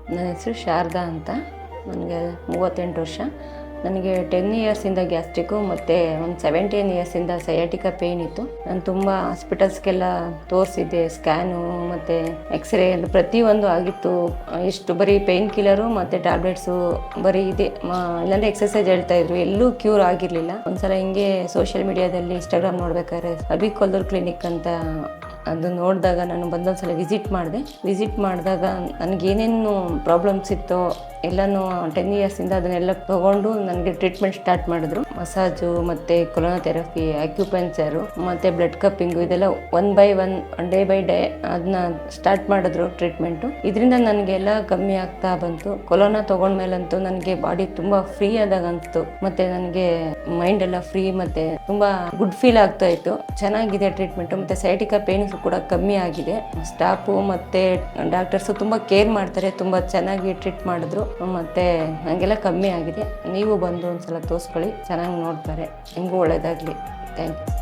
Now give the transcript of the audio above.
ನನ್ನ ಹೆಸರು ಶಾರದಾ ಅಂತ. ನನಗೆ 38 ವರ್ಷ. ನನಗೆ 10 ಇಯರ್ಸಿಂದ ಗ್ಯಾಸ್ಟ್ರಿಕ್ಕು ಮತ್ತು ಒಂದು 17 ಇಯರ್ಸಿಂದ ಸಯಾಟಿಕಾ ಪೇಯ್ನ್ ಇತ್ತು. ನಾನು ತುಂಬ ಹಾಸ್ಪಿಟಲ್ಸ್ಗೆಲ್ಲ ತೋರಿಸಿದ್ದೆ, ಸ್ಕ್ಯಾನು ಮತ್ತು ಎಕ್ಸ್ರೇ ಎಲ್ಲ ಪ್ರತಿಯೊಂದು ಆಗಿತ್ತು. ಇಷ್ಟು ಬರೀ ಪೇಯ್ನ್ ಕಿಲ್ಲರು ಮತ್ತು ಟ್ಯಾಬ್ಲೆಟ್ಸು ಬರೀ ಇದೆ, ಇಲ್ಲಾಂದರೆ ಎಕ್ಸಸೈಸ್ ಹೇಳ್ತಾಯಿದ್ರು, ಎಲ್ಲೂ ಕ್ಯೂರ್ ಆಗಿರಲಿಲ್ಲ. ಒಂದ್ಸಲ ಹಿಂಗೆ ಸೋಷಿಯಲ್ ಮೀಡಿಯಾದಲ್ಲಿ ಇನ್ಸ್ಟಾಗ್ರಾಮ್ ನೋಡ್ಬೇಕಾದ್ರೆ ಅಭಿ ಕೊಲ್ಲೂರು ಕ್ಲಿನಿಕ್ ಅಂತ ಅದು ನೋಡಿದಾಗ ನಾನು ಬಂದೊಂದ್ಸಲ ವಿಸಿಟ್ ಮಾಡಿದಾಗ ನನಗೇನೇನು ಪ್ರಾಬ್ಲಮ್ಸ್ ಇತ್ತೋ ಎಲ್ಲನೂ 10 ಇಯರ್ಸಿಂದ ಅದನ್ನೆಲ್ಲ ತೊಗೊಂಡು ನನಗೆ ಟ್ರೀಟ್ಮೆಂಟ್ ಸ್ಟಾರ್ಟ್ ಮಾಡಿದ್ರು. ಮಸಾಜು ಮತ್ತು ಕೊಲೊನೋಥೆರಪಿ, ಅಕ್ಯುಪಂಕ್ಚರು ಮತ್ತು ಬ್ಲಡ್ ಕಪ್ಪಿಂಗು, ಇದೆಲ್ಲ 1 by 1 ಡೇ ಬೈ ಡೇ ಅದನ್ನ ಸ್ಟಾರ್ಟ್ ಮಾಡಿದ್ರು ಟ್ರೀಟ್ಮೆಂಟು. ಇದರಿಂದ ನನಗೆಲ್ಲ ಕಮ್ಮಿ ಆಗ್ತಾ ಬಂತು. ಕೊಲೋನಾ ತೊಗೊಂಡ್ಮೇಲಂತೂ ನನಗೆ ಬಾಡಿ ತುಂಬ ಫ್ರೀ ಆದಾಗ ಅನಿಸ್ತು, ಮತ್ತು ನನಗೆ ಮೈಂಡ್ ಎಲ್ಲ ಫ್ರೀ ಮತ್ತು ತುಂಬ ಗುಡ್ ಫೀಲ್ ಆಗ್ತಾ ಇತ್ತು. ಚೆನ್ನಾಗಿದೆ ಟ್ರೀಟ್ಮೆಂಟು, ಮತ್ತು ಸಯಾಟಿಕಾ ಪೇಯ್ನ್ ಕೂಡ ಕಮ್ಮಿ ಆಗಿದೆ. ಸ್ಟಾಫು ಮತ್ತು ಡಾಕ್ಟರ್ಸು ತುಂಬ ಕೇರ್ ಮಾಡ್ತಾರೆ, ತುಂಬ ಚೆನ್ನಾಗಿ ಟ್ರೀಟ್ ಮಾಡಿದ್ರು, ಮತ್ತು ನನಗೆಲ್ಲ ಕಮ್ಮಿ ಆಗಿದೆ. ನೀವು ಬಂದು ಒಂದ್ಸಲ ತೋರಿಸ್ಕೊಳ್ಳಿ, ಚೆನ್ನಾಗಿ ನೋಡ್ತಾರೆ. ನಿಮಗೂ ಒಳ್ಳೆಯದಾಗಲಿ. Thank you.